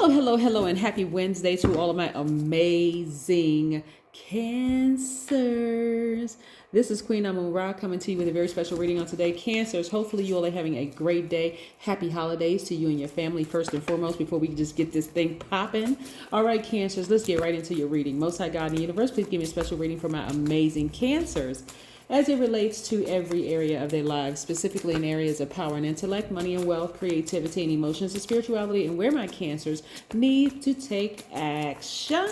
Hello, and happy Wednesday to all of my amazing Cancers. This is Queen Amun Ra coming to you with a very special reading on today. Cancers, hopefully you all are having a great day. Happy holidays to you and your family first and foremost before we just get this thing popping. All right, Cancers, let's get right into your reading. Most High God in the universe, please give me a special reading for my amazing Cancers as it relates to every area of their lives, specifically in areas of power and intellect, money and wealth, creativity and emotions and spirituality, and where my Cancers need to take action.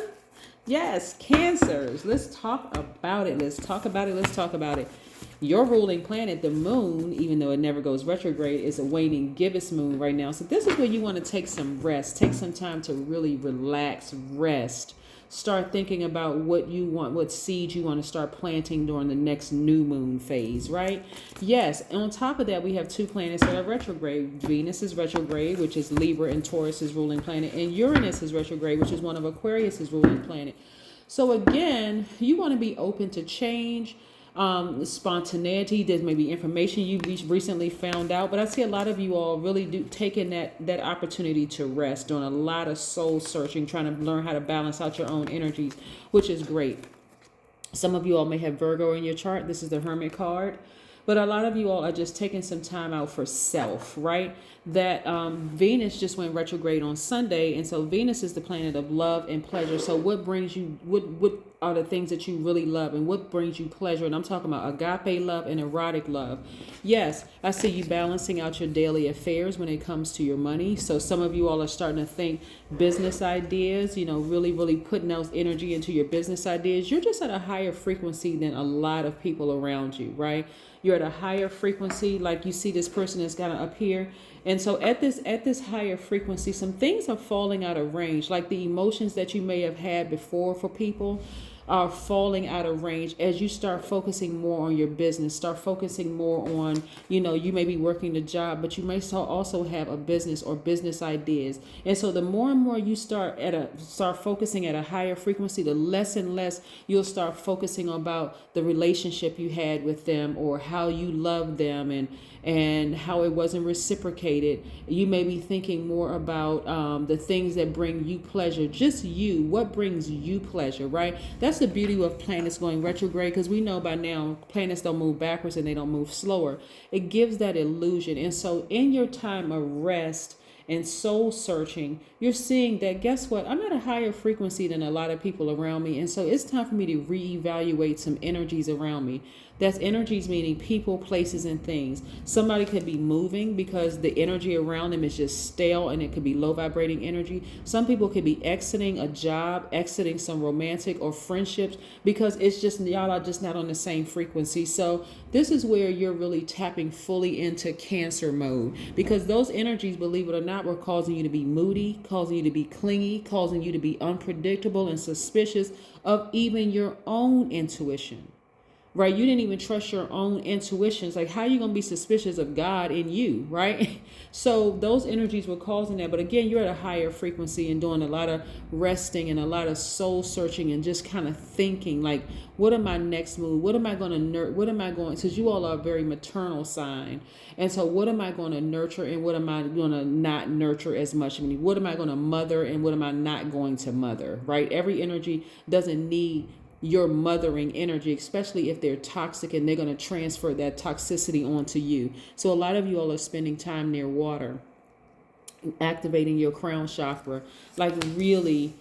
Yes, Cancers, let's talk about it. Let's talk about it. Your ruling planet, the moon, even though it never goes retrograde, is a waning gibbous moon right now. So this is where you want to take some rest, take some time to really relax, rest. Start thinking about what you want, what seeds you want to start planting during the next new moon phase, right? Yes, and on top of that, we have two planets that are retrograde. Venus is retrograde, which is Libra and Taurus's ruling planet, and Uranus is retrograde, which is one of Aquarius's ruling planet. So again, you want to be open to change, spontaneity. There's maybe information you recently found out, but I see a lot of you all really do taking that opportunity to rest, doing a lot of soul searching, trying to learn how to balance out your own energies, which is great. Some of you all may have Virgo in your chart. This is the Hermit card. But a lot of you all are just taking some time out for self, right? That Venus just went retrograde on Sunday. And so Venus is the planet of love and pleasure. So what brings you, what are the things that you really love and what brings you pleasure? And I'm talking about agape love and erotic love. Yes, I see you balancing out your daily affairs when it comes to your money. So some of you all are starting to think business ideas, really putting those energy into your business ideas. You're just at a higher frequency than a lot of people around you, right? You're at a higher frequency, like you see this person is kind of up here. And so at this higher frequency, some things are falling out of range, like the emotions that you may have had before for people are falling out of range as you start focusing more on your business, start focusing more on, you may be working the job, but you may also have a business or business ideas. And so the more and more you start focusing at a higher frequency, the less and less you'll start focusing about the relationship you had with them or how you love them and how it wasn't reciprocated. You may be thinking more about the things that bring you pleasure, just you, what brings you pleasure, right? That's the beauty of planets going retrograde, because we know by now planets don't move backwards and they don't move slower. It gives that illusion. And so in your time of rest and soul searching, you're seeing that, guess what? I'm at a higher frequency than a lot of people around me. And so it's time for me to reevaluate some energies around me. That's energies meaning people, places, and things. Somebody could be moving because the energy around them is just stale and it could be low vibrating energy. Some people could be exiting a job, exiting some romantic or friendships because it's just, y'all are just not on the same frequency. So this is where you're really tapping fully into Cancer mode, because those energies, believe it or not, were causing you to be moody, causing you to be clingy, causing you to be unpredictable and suspicious of even your own intuition. Right? You didn't even trust your own intuitions. Like, how are you going to be suspicious of God in you, right? So those energies were causing that. But again, you're at a higher frequency and doing a lot of resting and a lot of soul searching and just kind of thinking, like, what are my next move? What am I going to nurture? What am I going, because you all are a very maternal sign. And so what am I going to nurture and what am I going to not nurture as much? I mean, what am I going to mother and what am I not going to mother, right? Every energy doesn't need your mothering energy, especially if they're toxic and they're going to transfer that toxicity onto you. So a lot of you all are spending time near water, activating your crown chakra, like really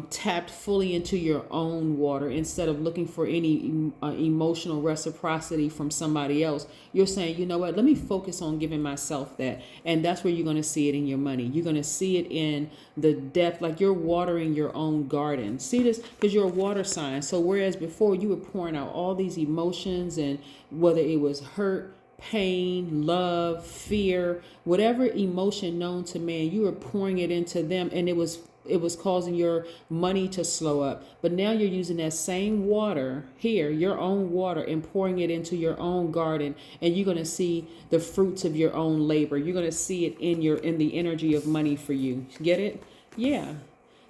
tapped fully into your own water instead of looking for any emotional reciprocity from somebody else. You're saying, you know what, let me focus on giving myself that. And that's where you're going to see it in your money. You're going to see it in the depth, like you're watering your own garden. See this? Because you're a water sign. So whereas before you were pouring out all these emotions, and whether it was hurt, pain, love, fear, whatever emotion known to man, you were pouring it into them, and it was causing your money to slow up. But now you're using that same water here, your own water, and pouring it into your own garden, and you're going to see the fruits of your own labor. You're going to see it in the energy of money for you. Get it? Yeah.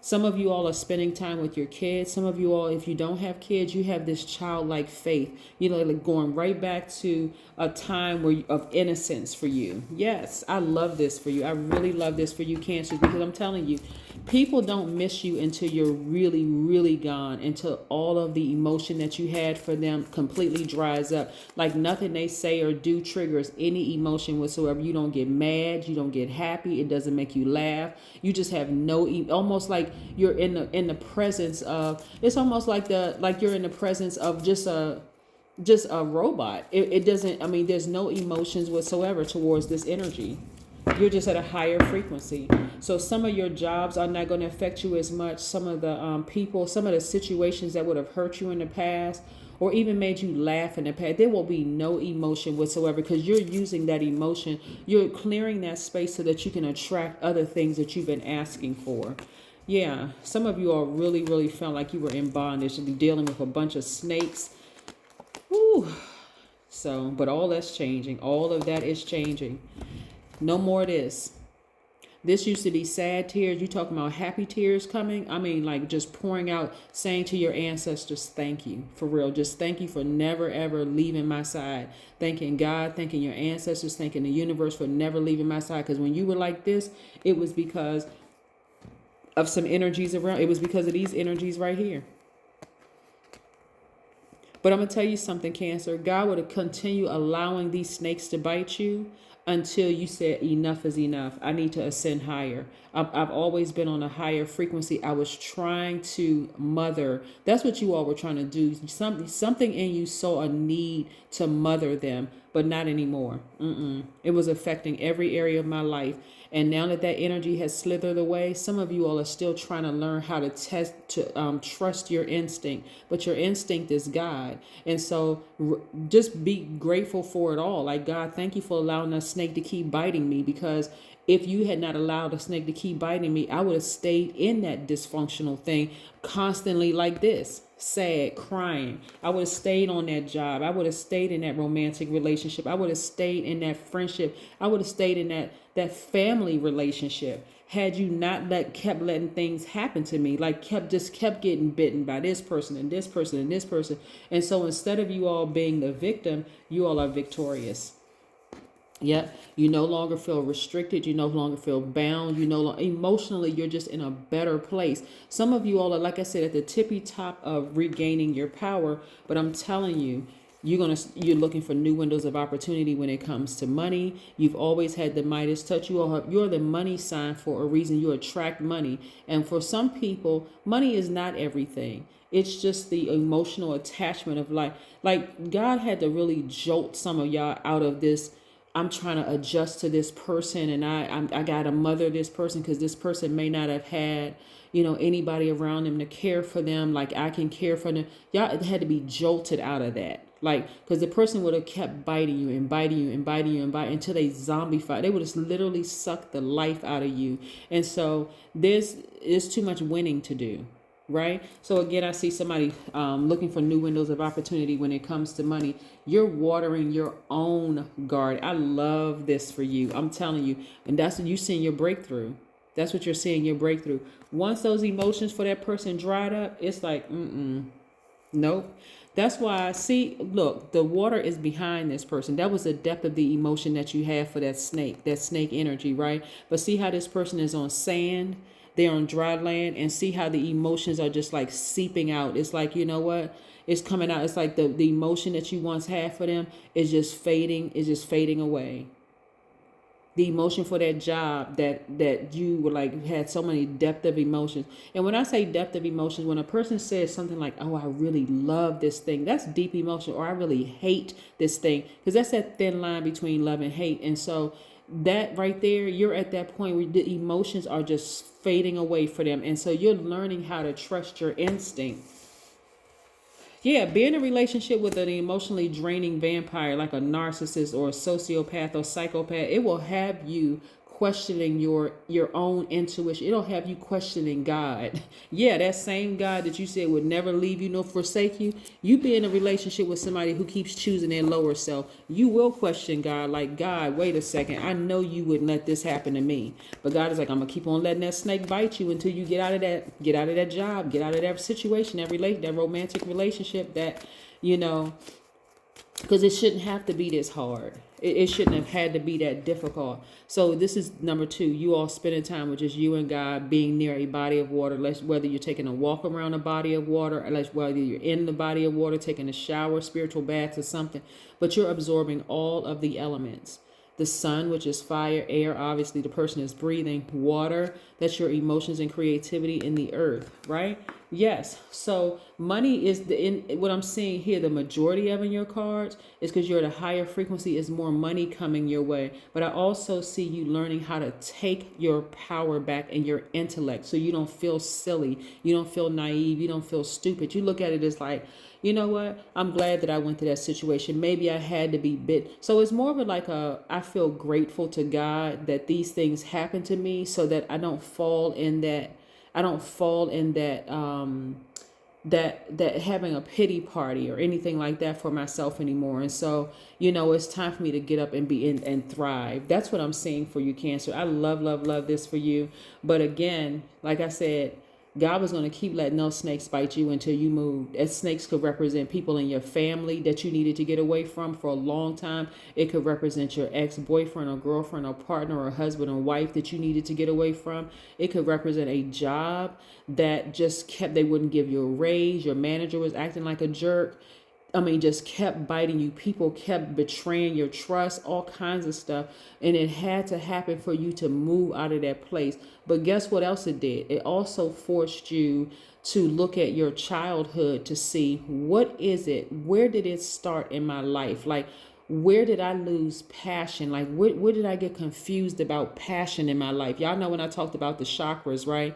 Some of you all are spending time with your kids. Some of you all, if you don't have kids, you have this childlike faith, like going right back to a time of innocence for you. Yes, I love this for you. I really love this for you, Cancers, because I'm telling you, people don't miss you until you're really, really gone, until all of the emotion that you had for them completely dries up. Like nothing they say or do triggers any emotion whatsoever. You don't get mad. You don't get happy. It doesn't make you laugh. You just have almost like you're in the presence of, it's almost like you're in the presence of just a robot. It doesn't, I mean, there's no emotions whatsoever towards this energy. You're just at a higher frequency. So some of your jobs are not going to affect you as much. Some of the people, some of the situations that would have hurt you in the past or even made you laugh in the past, there will be no emotion whatsoever because you're using that emotion. You're clearing that space so that you can attract other things that you've been asking for. Yeah, some of you all really, really felt like you were in bondage and dealing with a bunch of snakes. Whew. So, but all that's changing. All of that is changing. No more of this. This used to be sad tears. You talking about happy tears coming? I mean, like just pouring out, saying to your ancestors, thank you. For real. Just thank you for never, ever leaving my side. Thanking God, thanking your ancestors, thanking the universe for never leaving my side. Because when you were like this, it was because of some energies around. It was because of these energies right here. But I'm going to tell you something, Cancer. God would continue allowing these snakes to bite you until you said enough is enough. I need to ascend higher. I've always been on a higher frequency. I was trying to mother. That's what you all were trying to do. Something in you saw a need to mother them, but not anymore. It was affecting every area of my life. And now that energy has slithered away, some of you all are still trying to learn how to trust your instinct. But your instinct is God. And so just be grateful for it all. Like, God, thank you for allowing a snake to keep biting me, because if you had not allowed a snake to keep biting me, I would have stayed in that dysfunctional thing constantly like this, sad, crying. I would have stayed on that job. I would have stayed in that romantic relationship. I would have stayed in that friendship. I would have stayed in that family relationship had you not kept letting things happen to me, like kept getting bitten by this person and this person and this person. And so instead of you all being the victim, you all are victorious. Yep. You no longer feel restricted. You no longer feel bound. Emotionally, you're just in a better place. Some of you all are, like I said, at the tippy top of regaining your power. But I'm telling you, you're looking for new windows of opportunity when it comes to money. You've always had the Midas touch. You're the money sign for a reason. You attract money. And for some people, money is not everything. It's just the emotional attachment of life. Like, God had to really jolt some of y'all out of this. I'm trying to adjust to this person, and I got to mother this person because this person may not have had, anybody around them to care for them like I can care for them. Y'all had to be jolted out of that. Like, because the person would have kept biting you and biting you and biting you and biting until they zombified. They would have literally sucked the life out of you. And so there's too much winning to do. Right. So again, I see somebody looking for new windows of opportunity when it comes to money. You're watering your own garden. I love this for you. I'm telling you. And that's what you're seeing your breakthrough. That's what you're seeing, your breakthrough. Once those emotions for that person dried up, it's like, nope. That's why I see, look, the water is behind this person. That was the depth of the emotion that you have for that snake energy, right? But see how this person is on sand. They're on dry land, and see how the emotions are just like seeping out. It's like, you know what? It's coming out. It's like the emotion that you once had for them is just fading. Is just fading away. The emotion for that job that you were like had so many depth of emotions. And when I say depth of emotions, when a person says something like, oh, I really love this thing, that's deep emotion. Or I really hate this thing, because that's that thin line between love and hate. And so that right there, you're at that point where the emotions are just fading away for them. And so you're learning how to trust your instinct. Yeah, be in a relationship with an emotionally draining vampire like a narcissist or a sociopath or psychopath, it will have you questioning your own intuition. It'll have you questioning God. Yeah, that same God that you said would never leave you nor forsake you. You be in a relationship with somebody who keeps choosing their lower self. You will question God, like, God, wait a second. I know you wouldn't let this happen to me. But God is like, I'm gonna keep on letting that snake bite you until you get out of that job, get out of that situation, that romantic relationship, that, because it shouldn't have to be this hard. It shouldn't have had to be that difficult. So this is number 2. You all spending time with just you and God, being near a body of water, whether you're taking a walk around a body of water, or whether you're in the body of water, taking a shower, spiritual bath or something. But you're absorbing all of the elements. The sun, which is fire, air, obviously the person is breathing, water, that's your emotions and creativity, in the earth, right? Yes. So money is what I'm seeing here, the majority of in your cards is because you're at a higher frequency, is more money coming your way. But I also see you learning how to take your power back and your intellect, so you don't feel silly, you don't feel naive, you don't feel stupid. You look at it as like, you know what? I'm glad that I went through that situation. Maybe I had to be bit. So it's more of like I feel grateful to God that these things happen to me, so that I don't fall in that. That having a pity party or anything like that for myself anymore. And so, it's time for me to get up and be in and thrive. That's what I'm seeing for you, Cancer. I love, love, love this for you. But again, like I said, God was going to keep letting those snakes bite you until you moved. As snakes could represent people in your family that you needed to get away from for a long time. It could represent your ex-boyfriend or girlfriend or partner or husband or wife that you needed to get away from. It could represent a job that they wouldn't give you a raise. Your manager was acting like a jerk. Just kept biting you. People kept betraying your trust, all kinds of stuff. And it had to happen for you to move out of that place. But guess what else it did? It also forced you to look at your childhood to see, what is it? Where did it start in my life? Like, where did I lose passion? Like, where did I get confused about passion in my life? Y'all know when I talked about the chakras, right?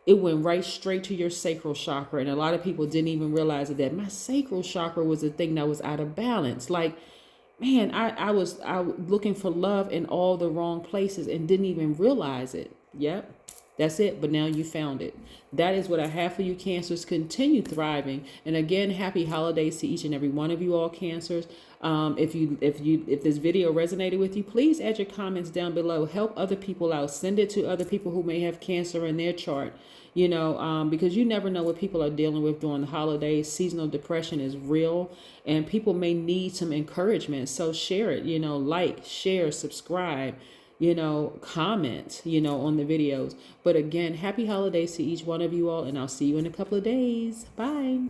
It went right straight to your sacral chakra. And a lot of people didn't even realize that my sacral chakra was the thing that was out of balance. Like, man, I was looking for love in all the wrong places and didn't even realize it. Yep. That's it. But now you found it. That is what I have for you, Cancers. Continue thriving. And again, happy holidays to each and every one of you all, Cancers. If this video resonated with you, please add your comments down below. Help other people out. Send it to other people who may have Cancer in their chart. Because you never know what people are dealing with during the holidays. Seasonal depression is real, and people may need some encouragement. So share it, like, share, subscribe, comment, on the videos. But again, happy holidays to each one of you all, and I'll see you in a couple of days. Bye.